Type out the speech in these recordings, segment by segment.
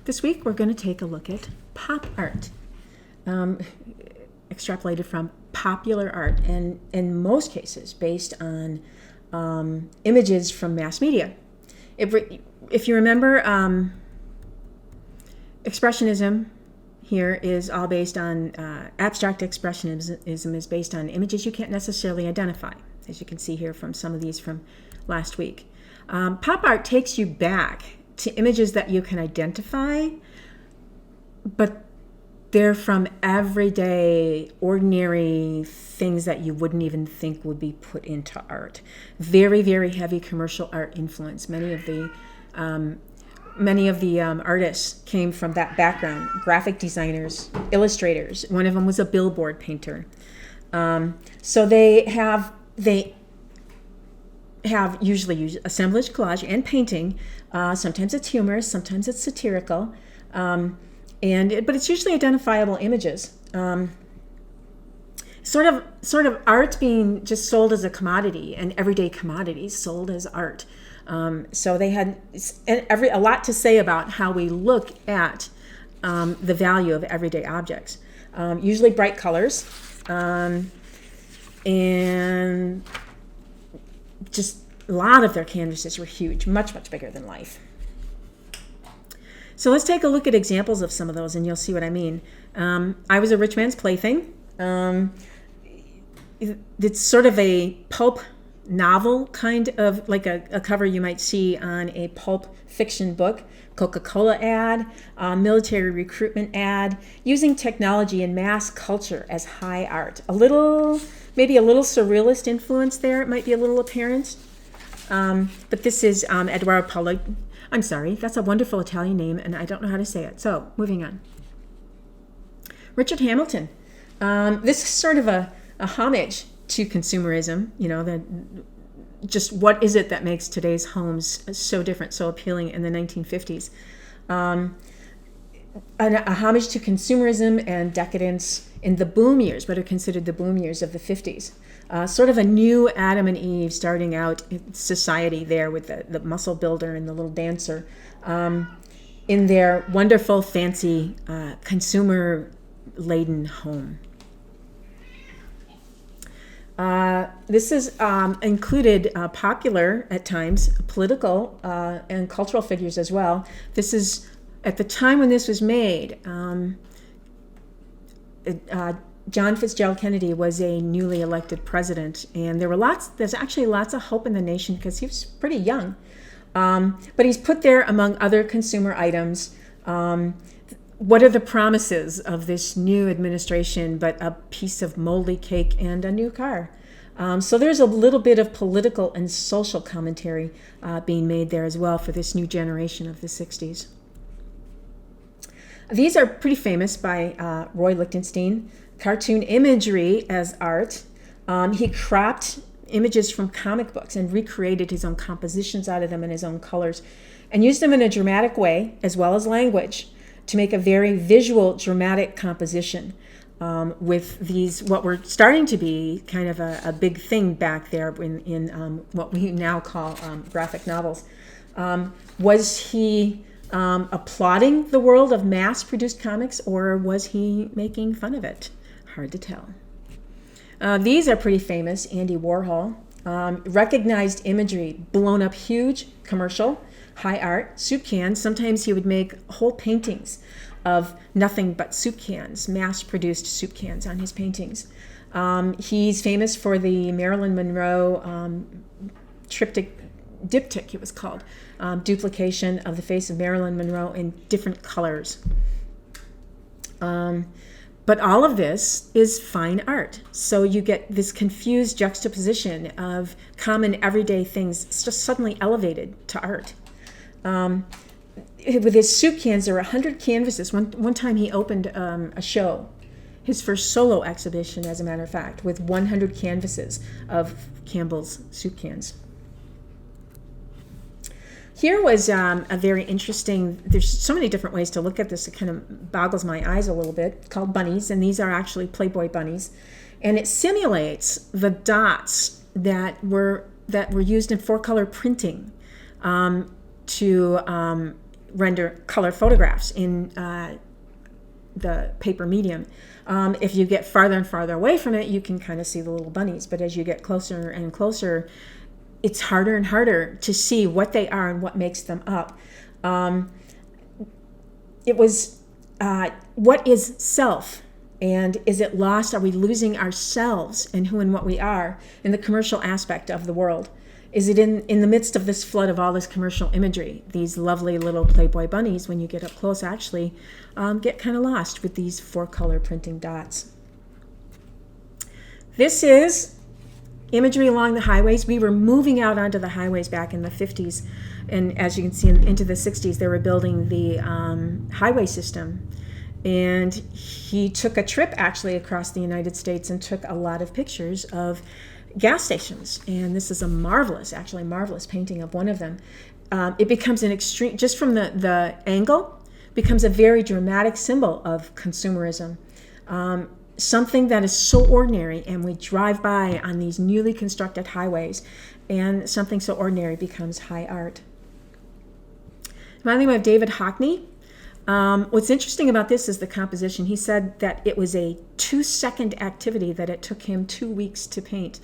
This week we're going to take a look at pop art, extrapolated from popular art, and in most cases based on images from mass media. If you remember, Expressionism here is all based on, abstract expressionism is based on images you can't necessarily identify, as you can see here from some of these from last week. Pop art takes you back to images that you can identify, but they're from everyday, ordinary things that you wouldn't even think would be put into art. Very, very heavy commercial art influence. Many of the artists came from that background. Graphic designers, illustrators. One of them was a billboard painter. So they have usually used assemblage, collage, and painting. Sometimes it's humorous, sometimes it's satirical, but it's usually identifiable images. Sort of art being just sold as a commodity, and everyday commodities sold as art. So they had a lot to say about how we look at the value of everyday objects. Usually bright colors, and just a lot of their canvases were huge, much, much bigger than life. So let's take a look at examples of some of those, and you'll see what I mean. I Was a Rich Man's Plaything. It's sort of a pulp novel, kind of like a cover you might see on a pulp fiction book. Coca-Cola ad, military recruitment ad, using technology and mass culture as high art. Maybe a little surrealist influence there. It might be a little apparent. But this is Eduardo Paolo. I'm sorry, that's a wonderful Italian name, and I don't know how to say it. So, moving on. Richard Hamilton. This is sort of a homage to consumerism. Just what is it that makes today's homes so different, so appealing in the 1950s? A homage to consumerism and decadence in the boom years, what are considered the boom years of the 50s. Sort of a new Adam and Eve starting out in society there with the muscle builder and the little dancer in their wonderful, fancy, consumer-laden home. This is included popular, at times, political and cultural figures as well. This is, at the time when this was made, John Fitzgerald Kennedy was a newly elected president, and there's actually lots of hope in the nation because he was pretty young. But he's put there among other consumer items. What are the promises of this new administration but a piece of moldy cake and a new car? So there's a little bit of political and social commentary being made there as well for this new generation of the 60s. These are pretty famous by Roy Lichtenstein. Cartoon imagery as art. He cropped images from comic books and recreated his own compositions out of them in his own colors and used them in a dramatic way as well as language to make a very visual, dramatic composition with these, what were starting to be kind of a big thing back there in what we now call graphic novels. Was he applauding the world of mass-produced comics, or was he making fun of it? Hard to tell. These are pretty famous. Andy Warhol. Recognized imagery, blown up huge, commercial, high art, soup cans. Sometimes he would make whole paintings of nothing but soup cans, mass-produced soup cans on his paintings. He's famous for the Marilyn Monroe diptych, it was called, duplication of the face of Marilyn Monroe in different colors. But all of this is fine art. So you get this confused juxtaposition of common everyday things just suddenly elevated to art. With his soup cans, there were 100 canvases. One time he opened a show, his first solo exhibition, as a matter of fact, with 100 canvases of Campbell's soup cans. Here was a very interesting, there's so many different ways to look at this, it kind of boggles my eyes a little bit, called bunnies, and these are actually Playboy bunnies. And it simulates the dots that were used in four-color printing render color photographs in the paper medium. If you get farther and farther away from it, you can kind of see the little bunnies. But as you get closer and closer, it's harder and harder to see what they are and what makes them up. It was, what is self? And is it lost? Are we losing ourselves and who and what we are in the commercial aspect of the world? Is it in the midst of this flood of all this commercial imagery? These lovely little Playboy bunnies, when you get up close, actually get kind of lost with these 4-color printing dots. This is imagery along the highways. We were moving out onto the highways back in the 50s. And as you can see, into the 60s, they were building the highway system. And he took a trip actually across the United States and took a lot of pictures of gas stations. And this is a marvelous painting of one of them. It becomes an extreme, just from the angle, becomes a very dramatic symbol of consumerism. Something that is so ordinary, and we drive by on these newly constructed highways, and something so ordinary becomes high art. Finally, we have David Hockney. What's interesting about this is the composition. He said that it was a 2-second activity, that it took him 2 weeks to paint.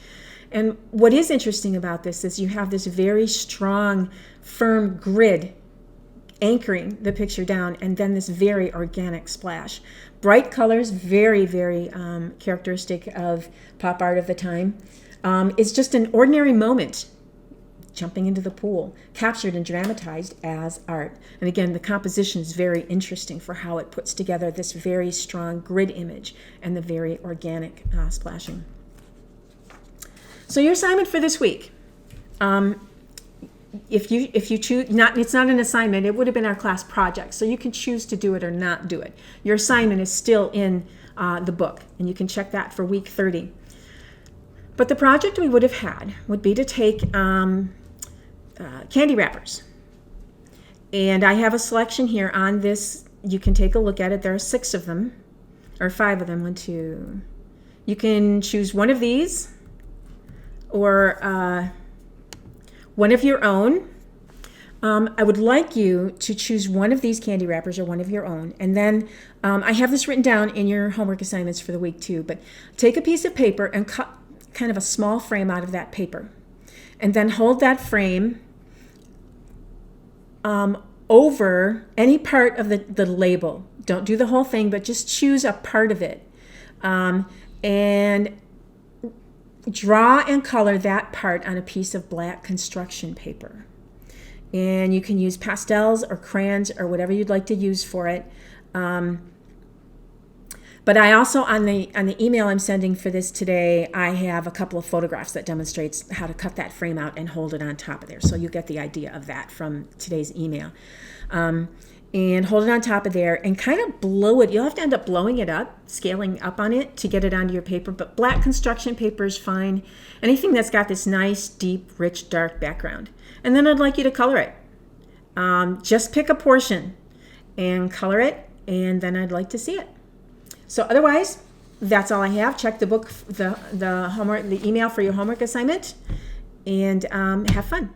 And what is interesting about this is you have this very strong, firm grid anchoring the picture down, and then this very organic splash. Bright colors, very, very characteristic of pop art of the time. It's just an ordinary moment, jumping into the pool, captured and dramatized as art. And again, the composition is very interesting for how it puts together this very strong grid image and the very organic splashing. So your assignment for this week, if you choose, it's not an assignment, it would have been our class project, so you can choose to do it or not do it. Your assignment is still in the book, and you can check that for week 30. But the project we would have had would be to take candy wrappers. And I have a selection here on this. You can take a look at it. There are 6 of them, or 5 of them. 1, 2. You can choose one of these, or one of your own. I would like you to choose one of these candy wrappers or one of your own. And then I have this written down in your homework assignments for the week too. But take a piece of paper and cut kind of a small frame out of that paper. And then hold that frame over any part of the label. Don't do the whole thing, but just choose a part of it. And draw and color that part on a piece of black construction paper. And you can use pastels or crayons or whatever you'd like to use for it. But I also, on the email I'm sending for this today, I have a couple of photographs that demonstrates how to cut that frame out and hold it on top of there. So you get the idea of that from today's email. And hold it on top of there and kind of blow it. You'll have to end up blowing it up, scaling up on it to get it onto your paper. But black construction paper is fine. Anything that's got this nice, deep, rich, dark background. And then I'd like you to color it. Just pick a portion and color it, and then I'd like to see it. So otherwise, that's all I have. Check the book, the homework, the email for your homework assignment, and have fun.